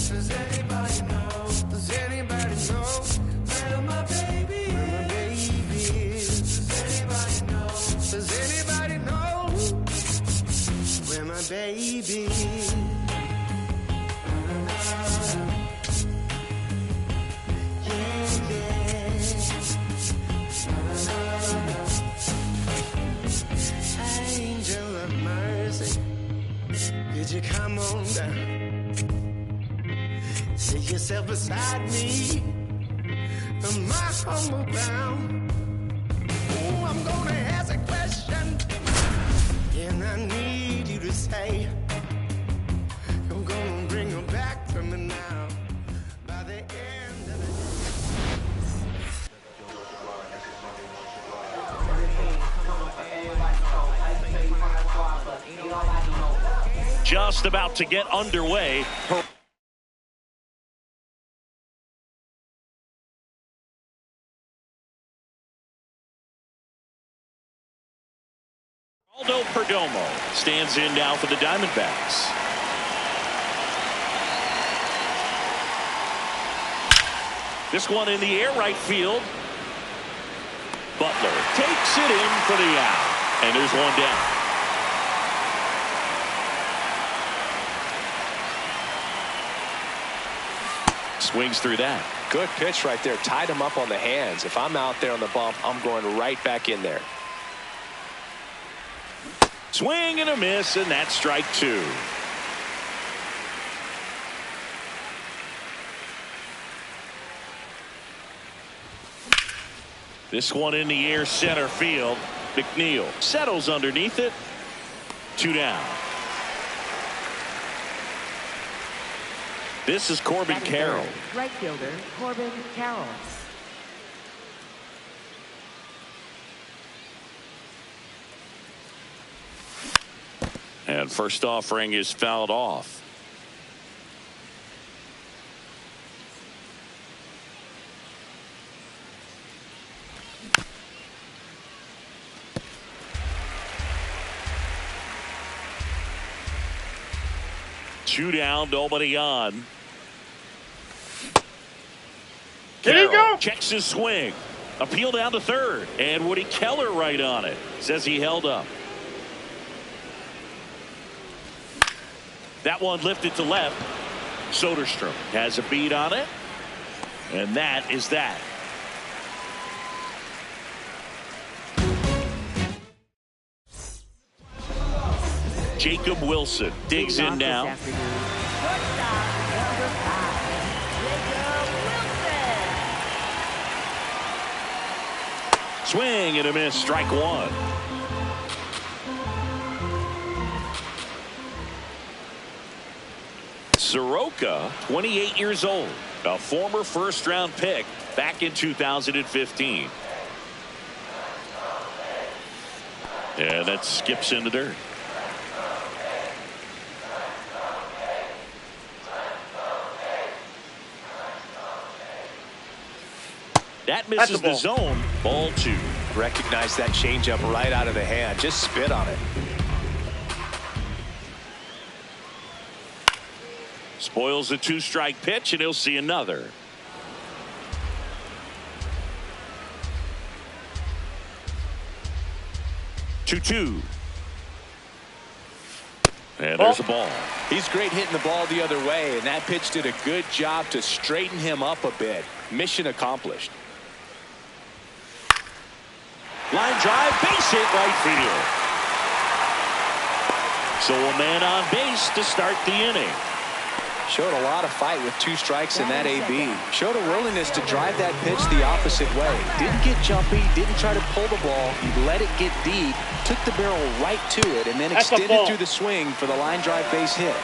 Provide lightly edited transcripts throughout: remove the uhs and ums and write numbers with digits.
Does anybody know? Does anybody know where my baby is? Does anybody know? Does anybody know where my baby is? Angel of mercy, could you come on down? Sit yourself beside me on my humble ground. Oh, I'm gonna ask a question, and I need you to say, you're gonna bring her back to me now by the end of the day. Just about to get underway. Aldo Perdomo stands in now for the Diamondbacks. This one in the air right field. Butler takes it in for the out. And there's one down. Swings through that. Good pitch right there. Tied him up on the hands. If I'm out there on the bump, I'm going right back in there. Swing and a miss, and that's strike two. This one in the air center field. McNeil settles underneath it. Two down. This is Corbin Carroll. Right fielder Corbin Carroll. And first offering is fouled off. Two down, nobody on. There you go. Checks his swing. Appeal down to third. And Woody Keller right on it. Says he held up. That one lifted to left. Soderstrom has a beat on it. And that is that. Jacob Wilson digs in now. Swing and a miss, strike one. Soroka, 28 years old, a former first-round pick back in 2015. And that skips into dirt. That misses the zone. Ball two. Recognize that changeup right out of the hand. Just spit on it. Spoils the two-strike pitch, and he'll see another. Two. And there's a ball. He's great hitting the ball the other way, and that pitch did a good job to straighten him up a bit. Mission accomplished. Line drive, base hit right field. So a man on base to start the inning. Showed a lot of fight with two strikes in that AB. Showed a willingness to drive that pitch the opposite way. Didn't get jumpy, didn't try to pull the ball. He let it get deep, took the barrel right to it, and then extended through the swing for the line drive base hit.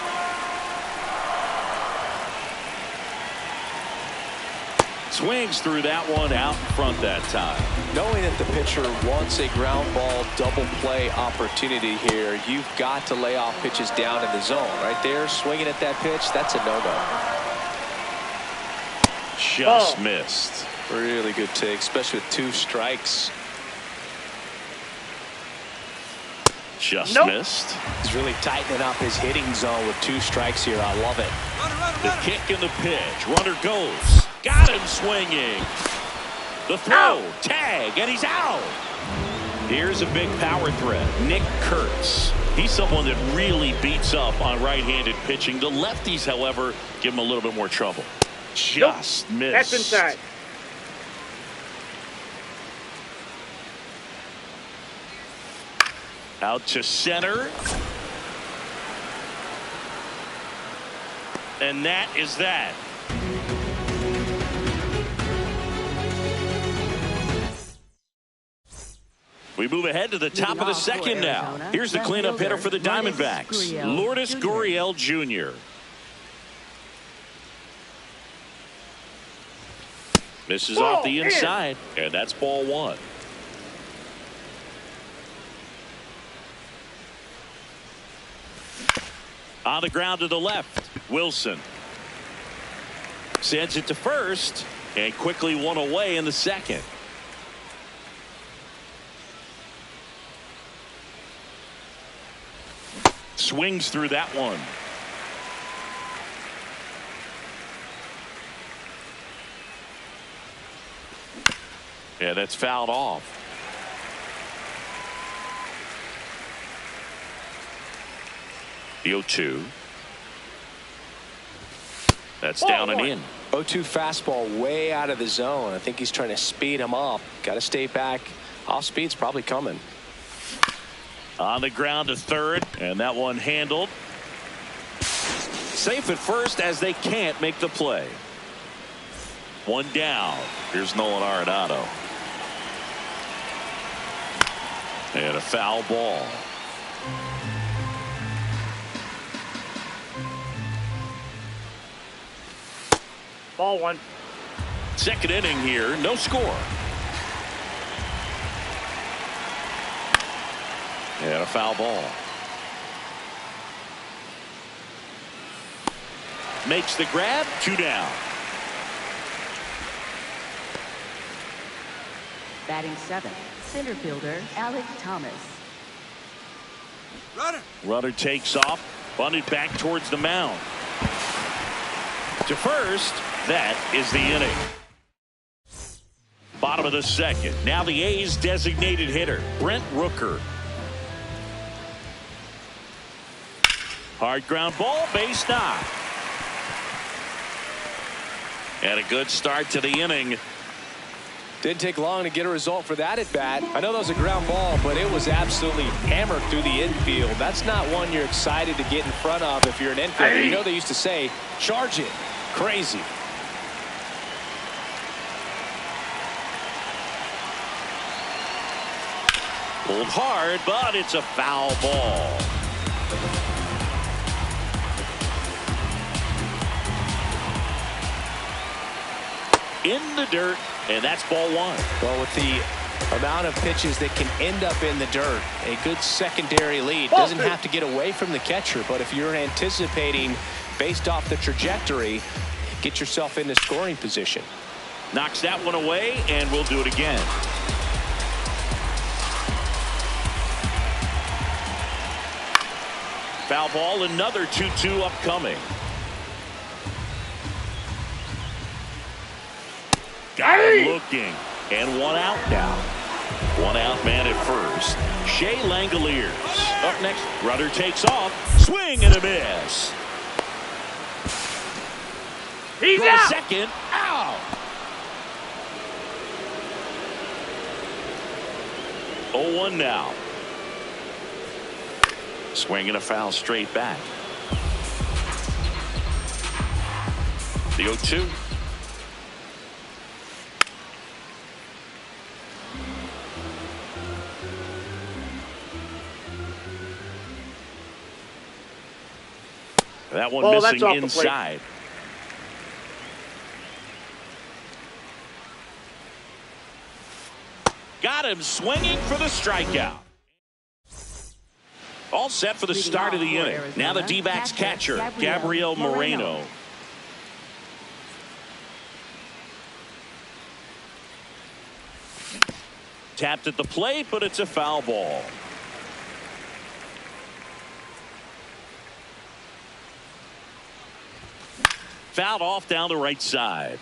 Swings through that one out in front that time. Knowing that the pitcher wants a ground ball double play opportunity here, you've got to lay off pitches down in the zone. Right there, swinging at that pitch, that's a no-no. Just missed. Really good take, especially with two strikes. Just Nope. missed. He's really tightening up his hitting zone with 2 strikes here. I love it. The kick and the pitch. Runner goes. Got him swinging. The throw. Tag. And he's out. Here's a big power threat. Nick Kurtz. He's someone that really beats up on right-handed pitching. The lefties, however, give him a little bit more trouble. Just missed. That's inside. Out to center. And that is that. We move ahead to the top of the second now. Here's the cleanup hitter for the Diamondbacks, Lourdes Gurriel Jr. Misses off the inside, and that's ball 1. On the ground to the left, Wilson sends it to first and quickly one away in the second. Swings through that one. Yeah, that's fouled off. The 0-2. That's down and in. 0-2 fastball way out of the zone. I think he's trying to speed him up. Got to stay back. Off speed's probably coming. On the ground to third, and that one handled. Safe at first as they can't make the play. One down. Here's Nolan Arenado. And a foul ball. Ball 1. Second inning here, no score. And a foul ball. Makes the grab, 2 down. Batting 7th, center fielder Alec Thomas. Runner takes off, bunted back towards the mound. To first, that is the inning. Bottom of the second. Now the A's designated hitter, Brent Rooker. Hard ground ball, base knock. And a good start to the inning. Didn't take long to get a result for that at bat. I know that was a ground ball, but it was absolutely hammered through the infield. That's not one you're excited to get in front of if you're an infielder. You know they used to say, charge it. Crazy. Pulled hard, but it's a foul ball. In the dirt, and that's ball 1. Well, with the amount of pitches that can end up in the dirt, a good secondary lead. Doesn't have to get away from the catcher, but if you're anticipating based off the trajectory, get yourself into scoring position. Knocks that one away, and we'll do it again. Foul ball, another 2-2 upcoming. Got him looking, and one out now. One out man at first. Shea Langoliers up next. Rudder takes off, swing and a miss. He's Go out. second, out. 0-1 now. Swinging a foul straight back. The 0-2. That one missing inside. Got him swinging for the strikeout. All set for the start of the inning. Now the D-backs catcher, Gabriel Moreno. Tapped at the plate, but it's a foul ball. Fouled off down the right side.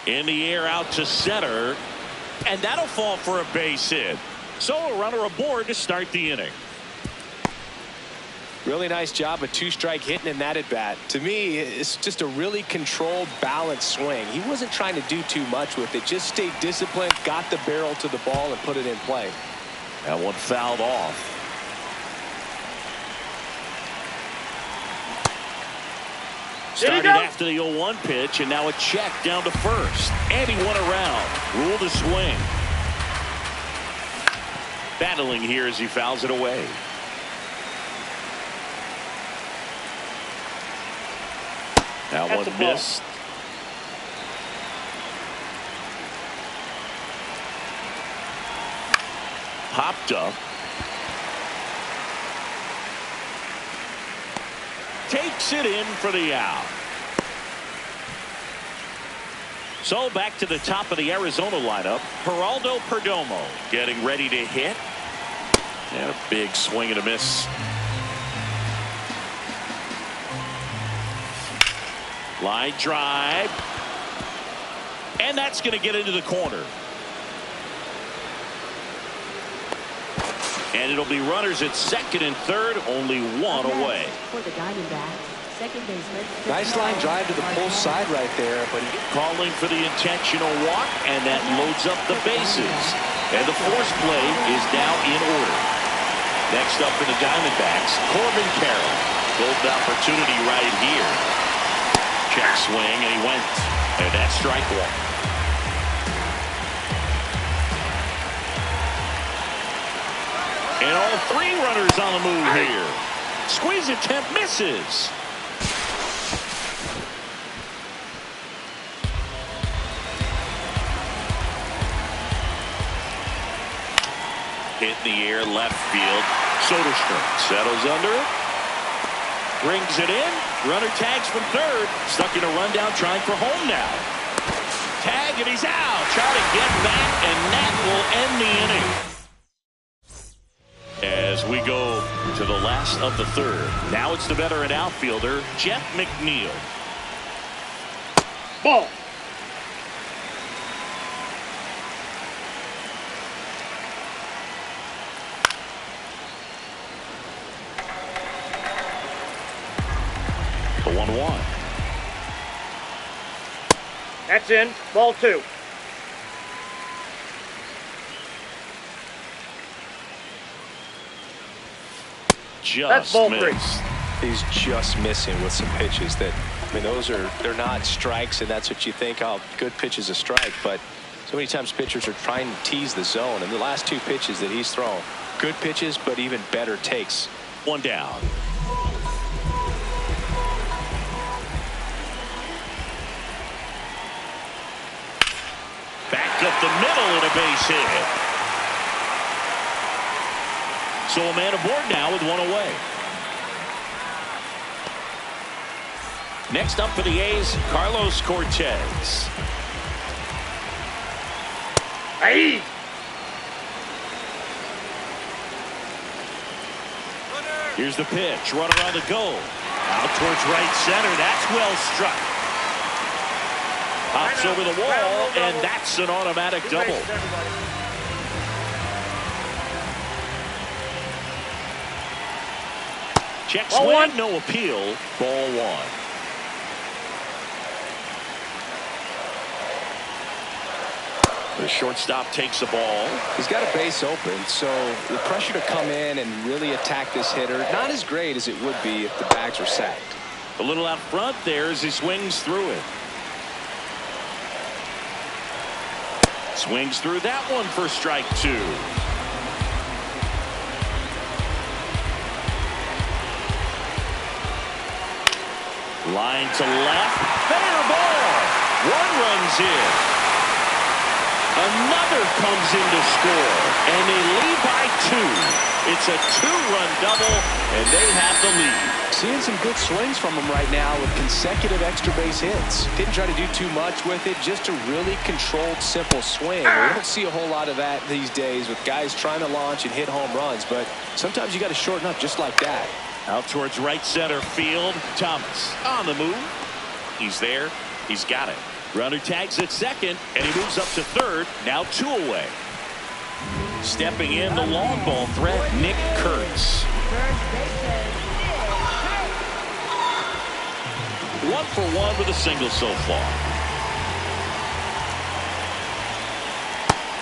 In the air out to center. And that'll fall for a base hit. So a runner aboard to start the inning. Really nice job of two-strike hitting in that at bat. To me, it's just a really controlled, balanced swing. He wasn't trying to do too much with it. Just stayed disciplined, got the barrel to the ball, and put it in play. That one fouled off. Started after the 0-1 pitch, and now a check down to first. And he went around. Ruled a swing. Battling here as he fouls it away. That one missed. Popped up. Takes it in for the out. So back to the top of the Arizona lineup. Geraldo Perdomo getting ready to hit. And a big swing and a miss. Line drive. And that's going to get into the corner. And it'll be runners at second and third, only one away. For the Diamondbacks, second baseman. Nice line drive to the pull side right there, but calling for the intentional walk, and that loads up the bases. And the force play is now in order. Next up for the Diamondbacks, Corbin Carroll. Golden opportunity right here. Check swing, and he went. And that's strike one. And all three runners on the move here. Squeeze attempt misses. Hit in the air, left field. Soderstrom settles under it. Brings it in. Runner tags from third. Stuck in a rundown, trying for home now. Tag, and he's out. Trying to get back, and that will end the inning. As we go to the last of the third. Now it's the veteran outfielder, Jeff McNeil. Ball. The 1-1. That's in. Ball two. Just missed. He's just missing with some pitches that, I mean, they're not strikes, and that's what you think, oh, good pitch is a strike, but so many times pitchers are trying to tease the zone, and the last two pitches that he's thrown, good pitches, but even better takes. One down. Back up the middle and a base hit. So a man aboard now with one away. Next up for the A's, Carlos Cortez. Hey! Here's the pitch. Runner on the go. Out towards right center. That's well struck. Pops over the wall, and that's an automatic double. Check swing, no appeal. Ball one. The shortstop takes the ball. He's got a base open, so the pressure to come in and really attack this hitter, not as great as it would be if the bags were sacked. A little out front there as he swings through it. Swings through that one for strike two. Line to left. Fair ball. One runs in. Another comes in to score. And they lead by two. It's a two-run double, and they have the lead. seeing some good swings from him right now with consecutive extra base hits. Didn't try to do too much with it, just a really controlled, simple swing. We don't see a whole lot of that these days with guys trying to launch and hit home runs, but sometimes you got to shorten up just like that. Out towards right center field. Thomas on the move. He's there. He's got it. Runner tags at second, and he moves up to third. Now 2 away. Stepping in the long ball threat, Nick Kurtz. 1 for 1 with a single so far.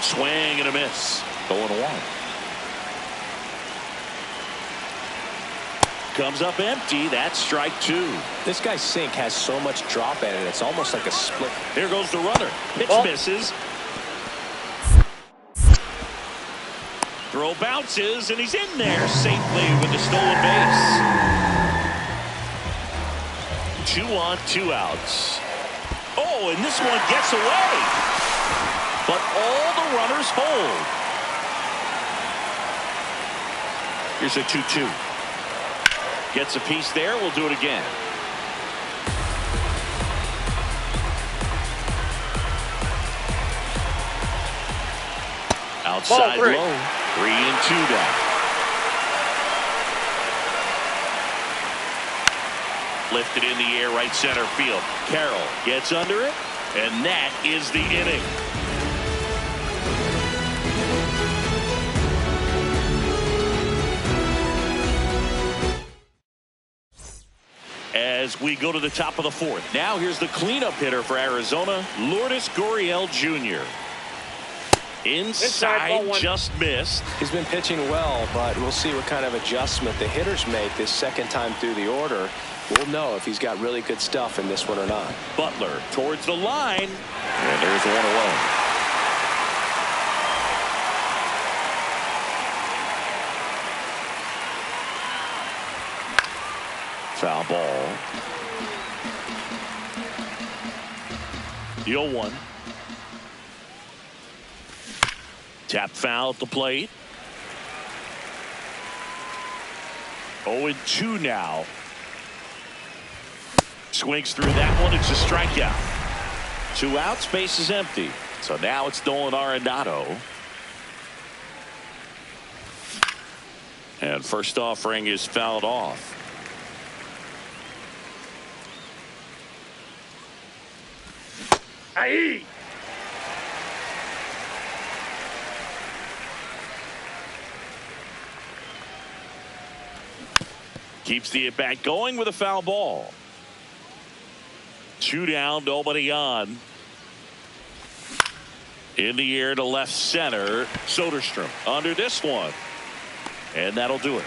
Swing and a miss. 0-1. Comes up empty. That's strike 2. This guy's sink has so much drop at it. It's almost like a split. Here goes the runner. Pitch misses. Throw bounces, and he's in there safely with the stolen base. 2 on, 2 outs. Oh, and this one gets away. But all the runners hold. Here's a 2-2. Gets a piece there. We'll do it again. Outside low. 3-2 down. Lifted in the air, right center field. Carroll gets under it, and that is the inning. As we go to the top of the 4th. Now here's the cleanup hitter for Arizona, Lourdes Gurriel Jr. Inside, just missed. He's been pitching well, but we'll see what kind of adjustment the hitters make this second time through the order. We'll know if he's got really good stuff in this one or not. Butler towards the line, and there's 1 away. Foul ball. The 0-1. Tap foul at the plate. 0-2 now. Swings through that one. It's a strikeout. 2 outs. Base is empty. So now it's Nolan Arenado. And first offering is fouled off. Aye. Keeps the at-bat going with a foul ball. 2 down, nobody on. In the air to left center. Soderstrom under this one. And that'll do it.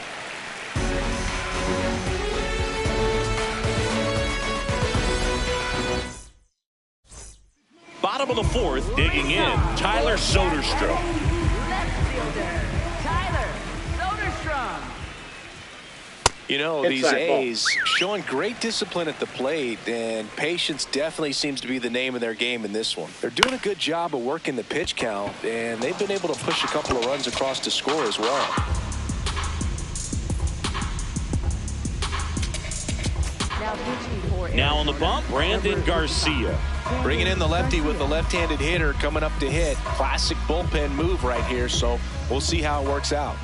Bottom of the 4th, digging in, Tyler Soderstrom. Left fielder, Tyler Soderstrom. You know, these A's showing great discipline at the plate, and patience definitely seems to be the name of their game in this one. They're doing a good job of working the pitch count, and they've been able to push a couple of runs across to score as well. Now on the bump, Brandon Garcia. Bringing in the lefty with the left-handed hitter coming up to hit. Classic bullpen move right here, so we'll see how it works out.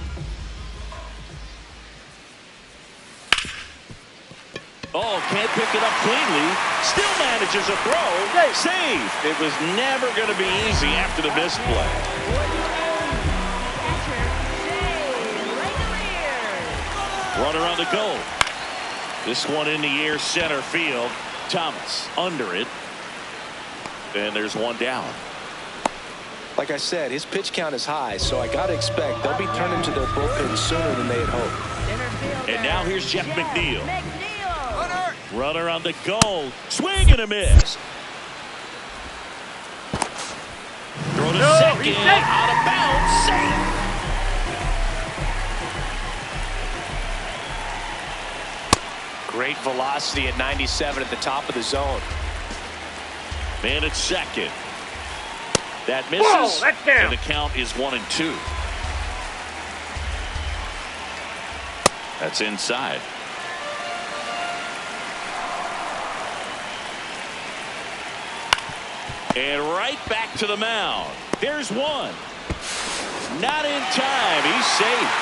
Oh, can't pick it up cleanly. Still manages a throw. Save. It was never going to be easy after the misplay. Runner on the go. This one in the air, center field. Thomas under it. And there's 1 down. Like I said, his pitch count is high, so I got to expect they'll be turning to their bullpen sooner than they had hoped. And now here's Jeff McNeil. Runner on the go. Swing and a miss. Throw to second. Out of bounds. Safe. Great velocity at 97 at the top of the zone. Man at second. That misses. Whoa, that's down. And the count is 1-2. That's inside. And right back to the mound. There's one. Not in time. He's safe.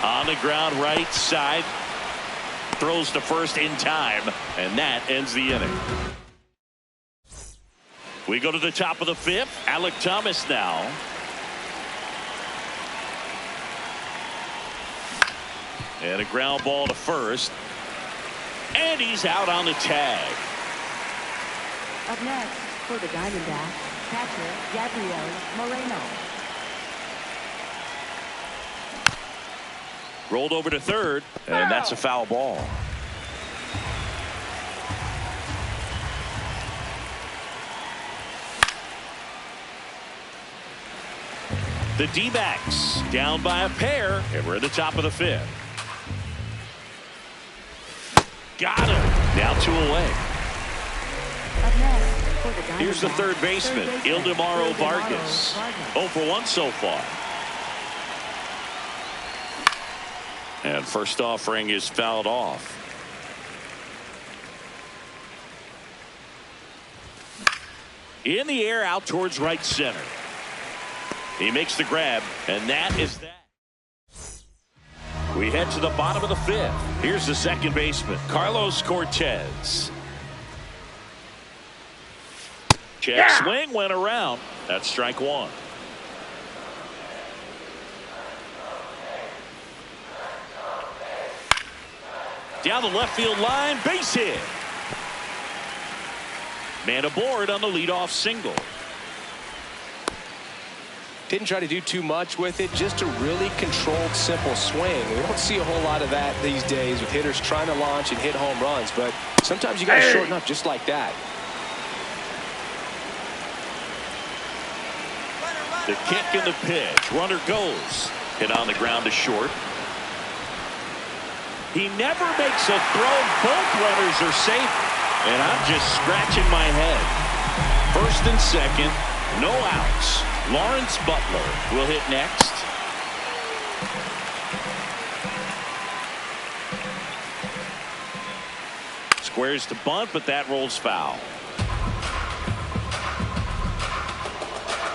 On the ground right side. Throws to first in time. And that ends the inning. We go to the top of the fifth. Alec Thomas now. And a ground ball to first. And he's out on the tag. Up next for the Diamondbacks, catcher Gabriel Moreno. Rolled over to third, and that's a foul ball. The D-backs down by a pair, and we're at the top of the fifth. Got him. Now 2 away. Up next for the Diamondbacks, Here's the third baseman, Ildemaro Vargas. 0 for 1 so far. And first offering is fouled off. In the air out towards right center. He makes the grab, and that is that. We head to the bottom of the fifth. Here's the second baseman, Carlos Cortez. Check swing went around. That's strike one. Down the left field line, base hit. Man aboard on the leadoff single. Didn't try to do too much with it, just a really controlled, simple swing. We don't see a whole lot of that these days with hitters trying to launch and hit home runs, but sometimes you got to shorten up just like that. The kick and the pitch. Runner goes. Hit on the ground to short. He never makes a throw. Both runners are safe. And I'm just scratching my head. First and second. No outs. Lawrence Butler will hit next. Squares to bunt, but that rolls foul.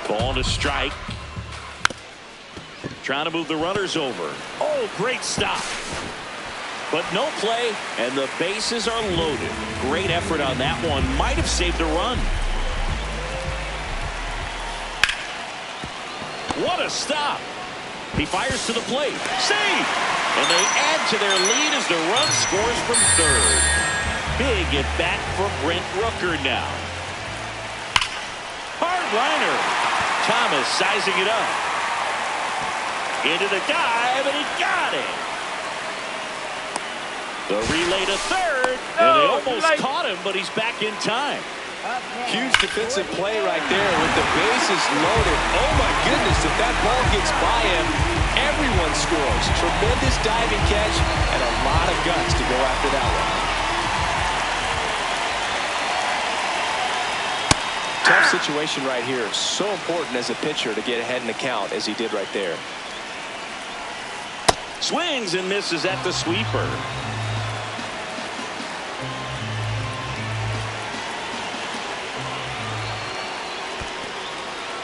Ball to strike. Trying to move the runners over. Oh, great stop. But no play, and the bases are loaded. Great effort on that one. Might have saved a run. What a stop. He fires to the plate. Save! And they add to their lead as the run scores from third. Big at bat for Brent Rooker now. Hard liner. Thomas sizing it up. Into the dive, and he got it. The relay to third, and they almost caught him, but he's back in time. Huge defensive play right there with the bases loaded. Oh my goodness, if that ball gets by him, everyone scores. Tremendous diving catch and a lot of guts to go after that one. Tough situation right here. So important as a pitcher to get ahead in the count as he did right there. Swings and misses at the sweeper.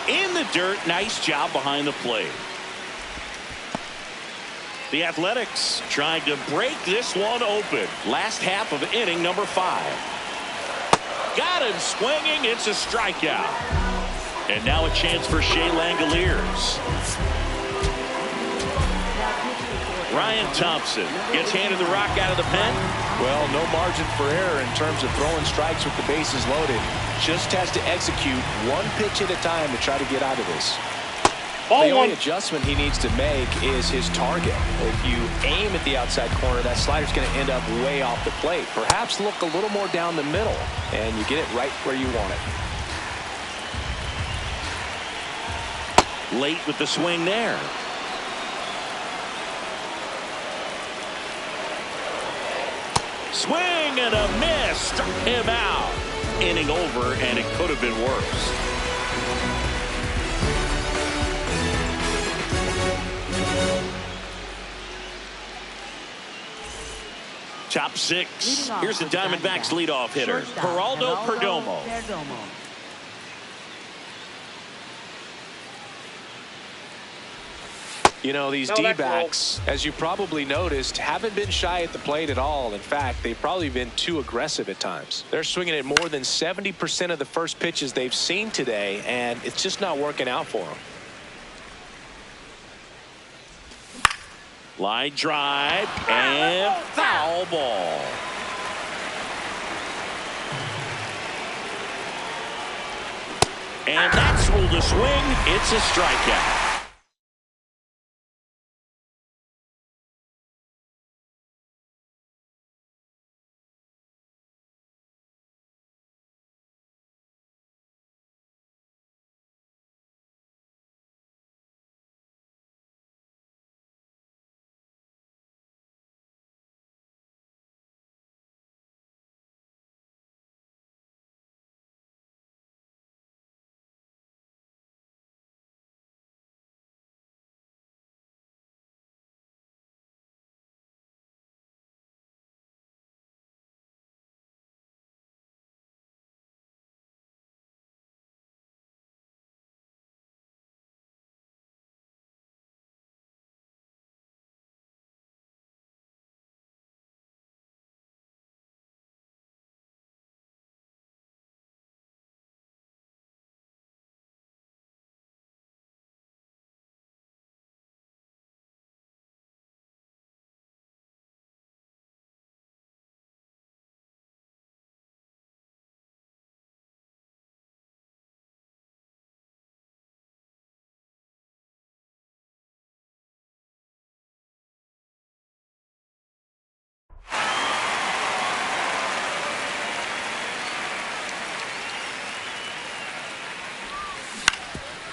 In the dirt, nice job behind the plate. The Athletics trying to break this one open. Last half of inning number 5. Got him swinging. It's a strikeout. And now a chance for Shea Langoliers. Ryan Thompson gets handed the rock out of the pen. Well, no margin for error in terms of throwing strikes with the bases loaded. Just has to execute one pitch at a time to try to get out of this. The only adjustment he needs to make is his target. If you aim at the outside corner, that slider's going to end up way off the plate. Perhaps look a little more down the middle, and you get it right where you want it. Late with the swing there. Swing and a miss. Struck him out. Inning over, and it could have been worse. Top six. Leading Here's the off with Diamondbacks leadoff hitter, shortstop, Geraldo Perdomo. You know, these D-backs, as you probably noticed, haven't been shy at the plate at all. In fact, they've probably been too aggressive at times. They're swinging at more than 70% of the first pitches they've seen today, and it's just not working out for them. Line drive and foul ball. And that's ruled a swing. It's a strikeout.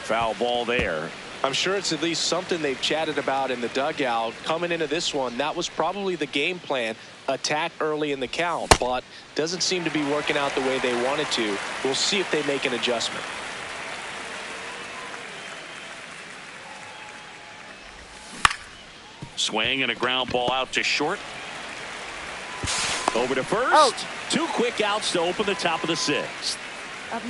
Foul ball there. I'm sure it's at least something they've chatted about in the dugout. Coming into this one, that was probably the game plan. Attack early in the count, but doesn't seem to be working out the way they wanted to. We'll see if they make an adjustment. Swing and a ground ball out to short. Over to first. Out. 2 quick outs to open the top of the 6th.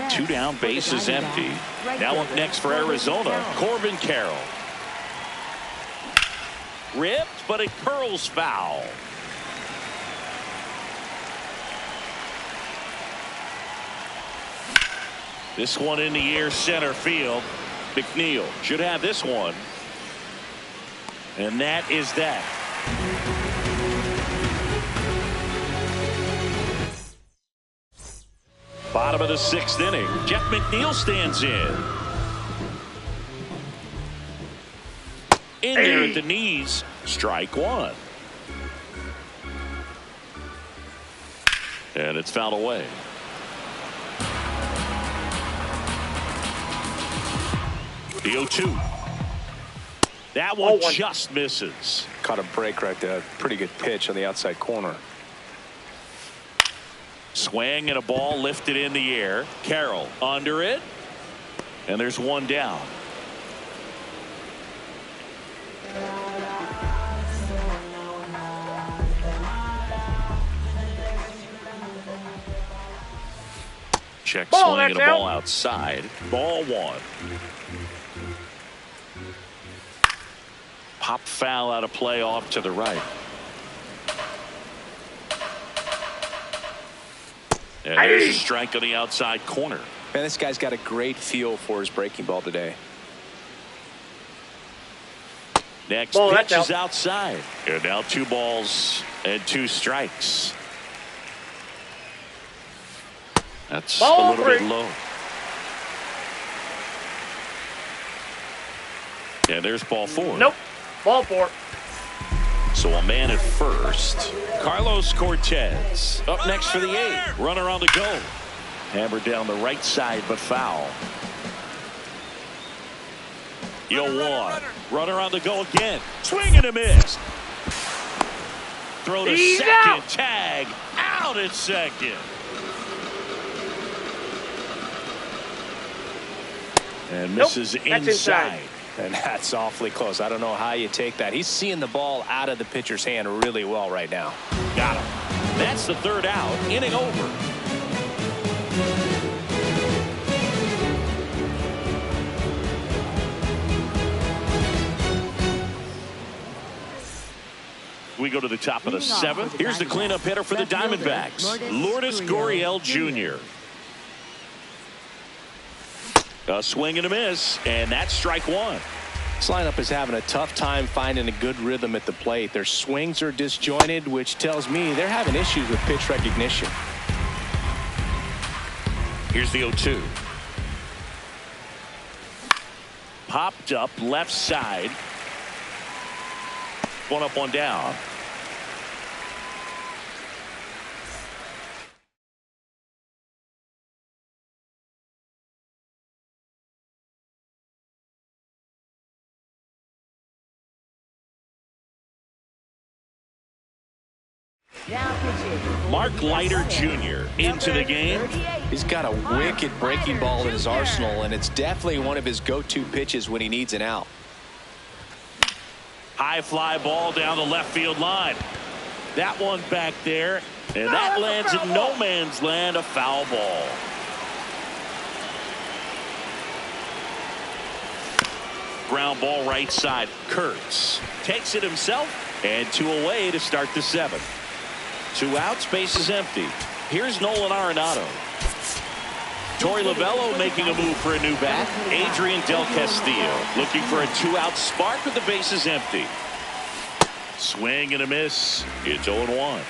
2 down, base is empty. Now up next for Arizona, Corbin Carroll. Ripped, but it curls foul. This one in the air, center field. McNeil should have this one. And that is that. Bottom of the 6th inning. Jeff McNeil stands in. In there at the knees. Strike 1. And it's fouled away. The 0-2. That one just misses. Caught a break right there. Pretty good pitch on the outside corner. Swing and a ball lifted in the air. Carroll under it. And there's one down. Check swing and a ball outside. Ball 1. Pop foul out of play off to the right. And there's a strike on the outside corner. Man, this guy's got a great feel for his breaking ball today. Next pitch is outside. And now 2 balls and 2 strikes. That's a little bit low. And there's ball 4. Nope. Ball 4. So a man at first. Carlos Cortez up next for the 8th. Runner on the go. Hammered down the right side, but foul. 0-1. Runner on the go again. Swing and a miss. Throw to second. Out. Tag out at second. And misses inside. And that's awfully close. I don't know how you take that. He's seeing the ball out of the pitcher's hand really well right now. Got him. That's the third out. Inning over. We go to the top of the seventh. Here's the cleanup hitter for the Diamondbacks, Lourdes Gurriel Jr. A swing and a miss, and that's strike one. This lineup is having a tough time finding a good rhythm at the plate. Their swings are disjointed, which tells me they're having issues with pitch recognition. Here's the 0-2. Popped up left side. One up, one down. Mark Leiter Jr. into the game. He's got a wicked breaking ball in his arsenal, and it's definitely one of his go-to pitches when he needs an out. High fly ball down the left field line. That one back there, and that lands in no man's land, a foul ball. Ground ball right side. Kurtz takes it himself, and 2 away to start the 7th. 2 outs, base is empty. Here's Nolan Arenado. Torey Lovullo making a move for a new bat. Adrian Del Castillo looking for a 2-out spark with the bases empty. Swing and a miss. It's 0-1.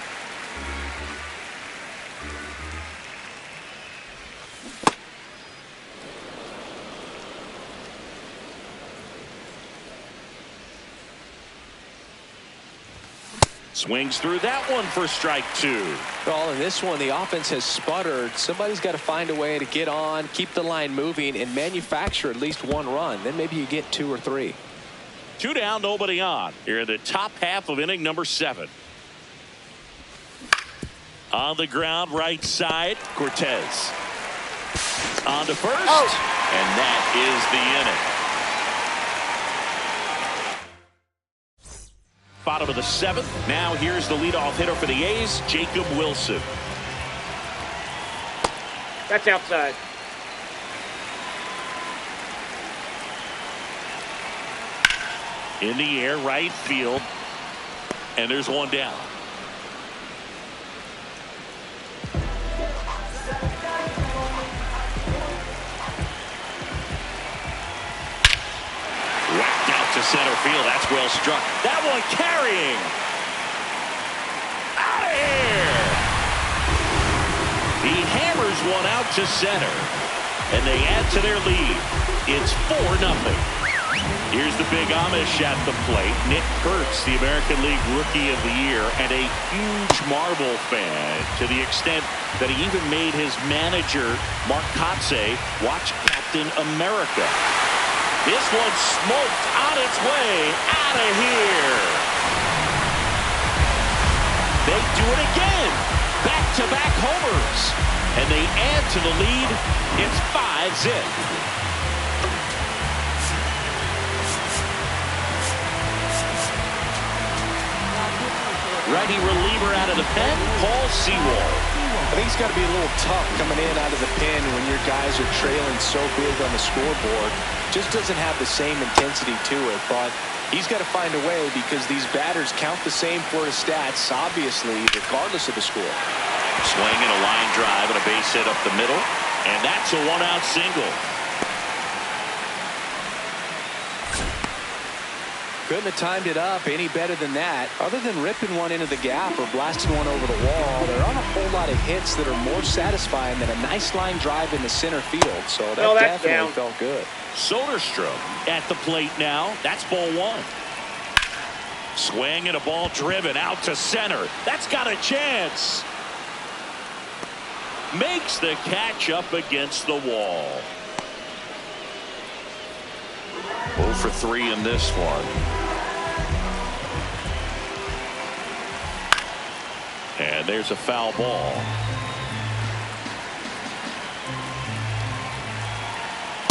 Swings through that one for strike 2. Well, in this one, the offense has sputtered. Somebody's got to find a way to get on, keep the line moving, and manufacture at least 1 run. Then maybe you get 2 or 3. 2 down, nobody on. Here in the top half of inning number 7. On the ground, right side, Cortez. On to first, and that is the inning. Bottom of the 7th. Now here's the leadoff hitter for the A's, Jacob Wilson. That's outside. In the air, right field, and there's 1 down. Whacked out to center field. That's well struck. That one carrying. Out of here. He hammers one out to center, and they add to their lead. It's 4-0. Here's the big Amish at the plate. Nick Kurtz, the American League Rookie of the Year, and a huge Marble fan to the extent that he even made his manager, Mark Kotze, watch Captain America. This one smoked on its way out of here. They do it again. Back-to-back homers. And they add to the lead. It's 5-zip. Righty reliever out of the pen, Paul Sewald. I think it's got to be a little tough coming in out of the pen when your guys are trailing so big on the scoreboard. Just doesn't have the same intensity to it, but he's got to find a way because these batters count the same for his stats, obviously, regardless of the score. Swing and a line drive and a base hit up the middle, and that's a 1-out single. Couldn't have timed it up any better than that. Other than ripping one into the gap or blasting one over the wall, there aren't a whole lot of hits that are more satisfying than a nice line drive in the center field. So that definitely felt good. Soderstrom at the plate now. That's ball 1. Swing and a ball driven out to center. That's got a chance. Makes the catch up against the wall. 0 for 3 in this one. And there's a foul ball.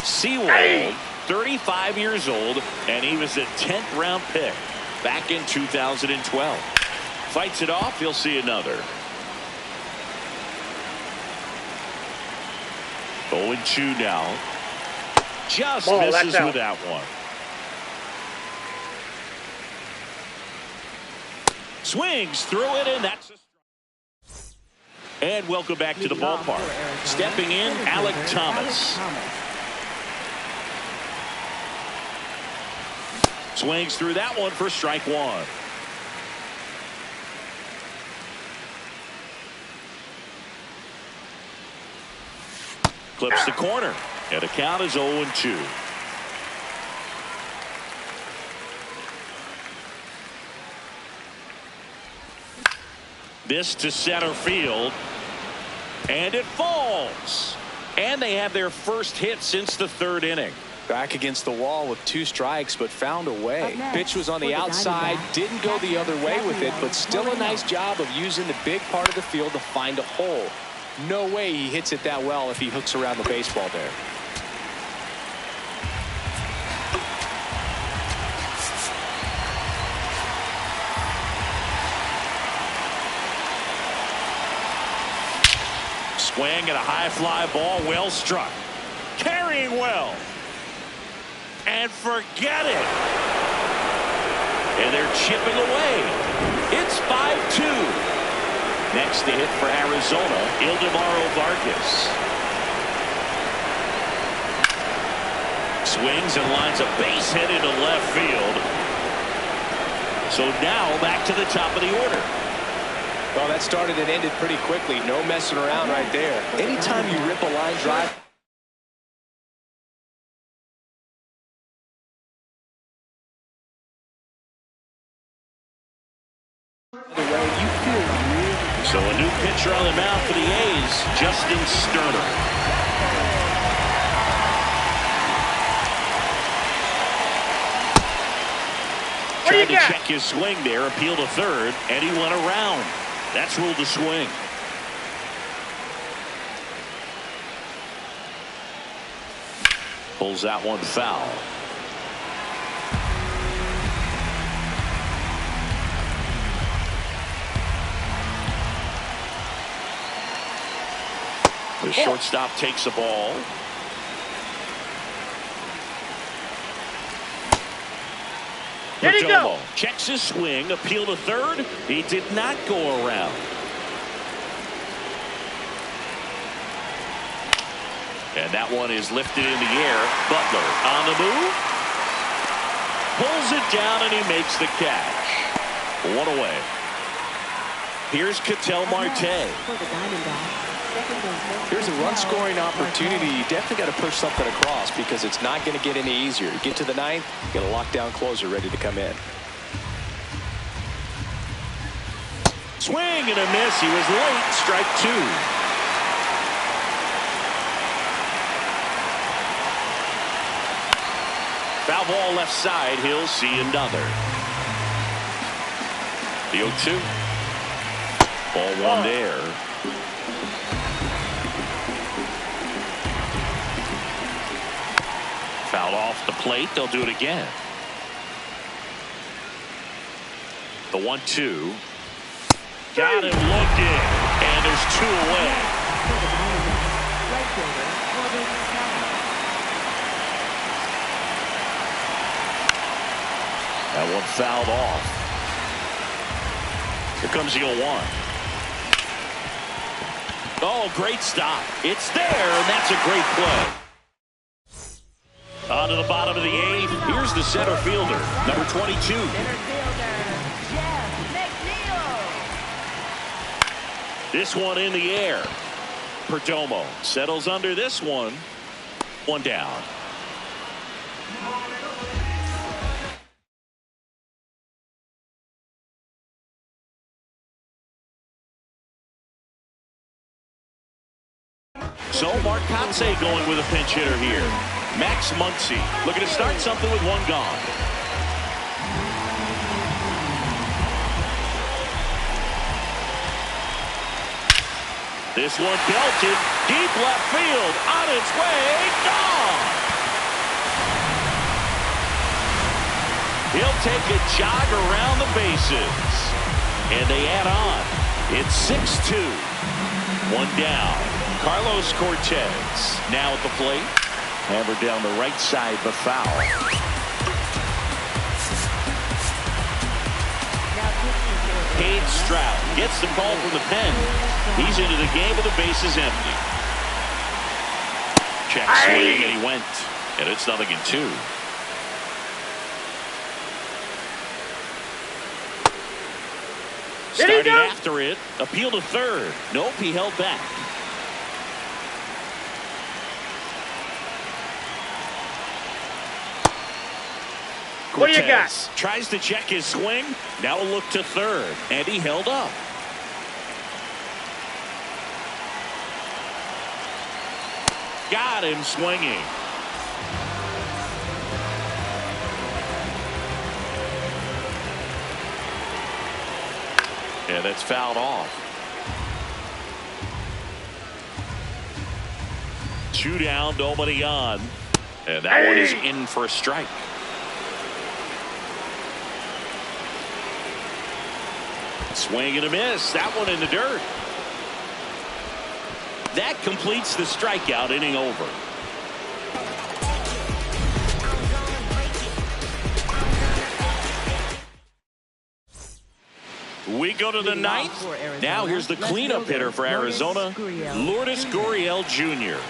Sewald 35 years old, and he was a 10th round pick back in 2012. Fights it off. He'll see another. 0-2 now. Just misses with that one. Swings through it, and that's a strike. And welcome back to the ballpark. Stepping in, Alec Thomas. Swings through that one for strike one. Clips the corner, and the count is 0-2. This to center field, and it falls. And they have their first hit since the third inning. Back against the wall with 2 strikes, but found a way. Pitch was on the outside, didn't go the other way with it, but still a nice job of using the big part of the field to find a hole. No way he hits it that well if he hooks around the baseball there. Swing and a high fly ball, well struck. Carrying well. And forget it. And they're chipping away. It's 5-2. Next to hit for Arizona, Ildemaro Vargas. Swings and lines a base hit into left field. So now back to the top of the order. Well, that started and ended pretty quickly. No messing around right there. Anytime you rip a line drive, so a new pitcher on the mound for the A's, Justin Sterner. Tried to check his swing there, appeal to third, and he went around. That's ruled a swing. Pulls that one foul. The shortstop takes the ball. Perdomo checks his swing, appeal to third. He did not go around. And that one is lifted in the air. Butler on the move. Pulls it down, and he makes the catch. One away. Here's Ketel Marte. Here's a run-scoring opportunity. You definitely got to push something across because it's not going to get any easier. You get to the ninth, you got a lockdown closer ready to come in. Swing and a miss. He was late. Strike two. Foul ball left side. He'll see another. The 0-2. Ball one there. Fouled off the plate. They'll do it again. The 1-2. Got him looking. And there's two away. That one fouled off. Here comes the 0-1. Oh, great stop. It's there, and that's a great play. On to the bottom of the eighth. Here's the center fielder, number 22. This one in the air. Perdomo settles under this one. One down. So Mark Kotsay going with a pinch hitter here. Max Muncy looking to start something with one gone. This one belted deep left field, on its way, gone. He'll take a jog around the bases. And they add on. It's 6-2. One down. Carlos Cortez now at the plate. Hammered down the right side, but foul. Cade Stroud gets the call from the pen. He's into the game with the bases empty. Check swing, and he went. And it's 0-2. Starting after it, appeal to third. Nope, he held back. What do you got? Tries to check his swing. Now a look to third, and he held up. Got him swinging. Yeah, that's fouled off. 2 down, nobody on. And that one is in for a strike. Swing and a miss. That one in the dirt. That completes the strikeout. Inning over. We go to the ninth. Now here's the cleanup hitter for Arizona, Lourdes Gurriel Jr.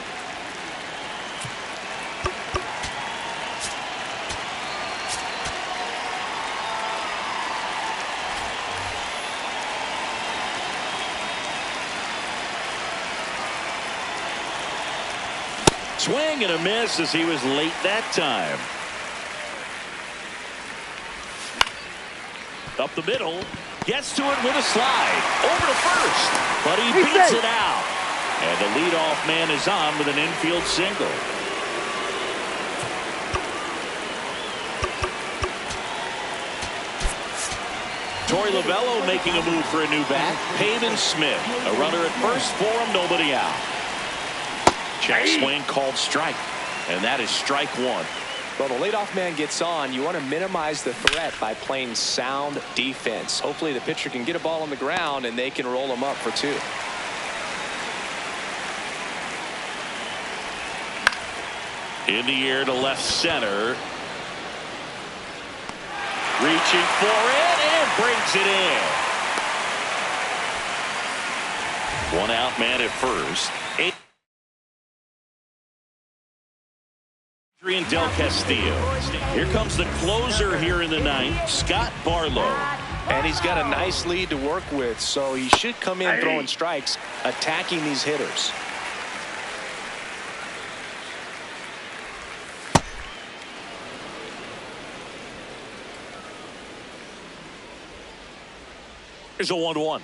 Swing and a miss as he was late that time. Up the middle. Gets to it with a slide. Over to first. But he beats it out. And the leadoff man is on with an infield single. Torey Lovullo making a move for a new bat. Pavin Smith. A runner at first for him. Nobody out. Check swing called strike. And that is strike one. Well, the leadoff man gets on. You want to minimize the threat by playing sound defense. Hopefully the pitcher can get a ball on the ground and they can roll him up for 2. In the air to left center. Reaching for it and brings it in. 1 out man at first. And Del Castillo. Here comes the closer here in the ninth, Scott Barlow. And he's got a nice lead to work with, so he should come in throwing strikes, attacking these hitters. Here's a 1-1.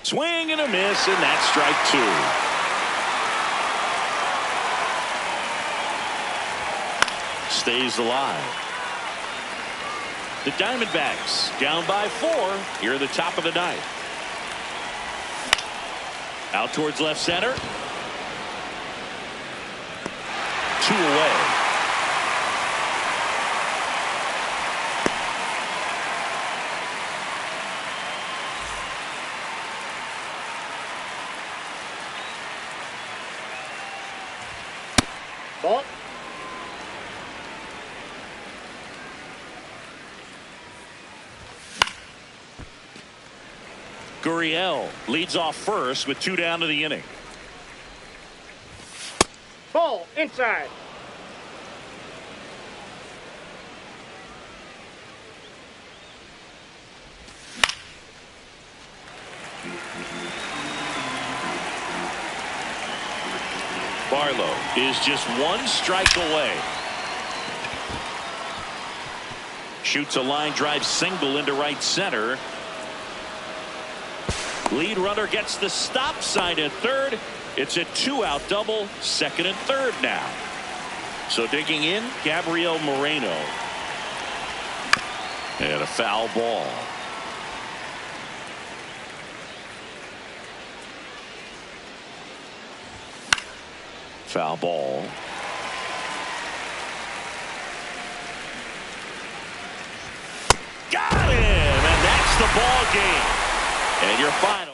Swing and a miss, and that's strike 2. Stays alive. The Diamondbacks down by 4 here at the top of the ninth. Out towards left center. 2 away. Ball. Gurriel leads off first with 2 down to the inning. Ball inside. Barlow is just 1 strike away. Shoots a line drive single into right center. Lead runner gets the stop sign at third. It's a 2-out double, second and third now. So digging in, Gabriel Moreno. And a foul ball. Foul ball. ball game. And your final.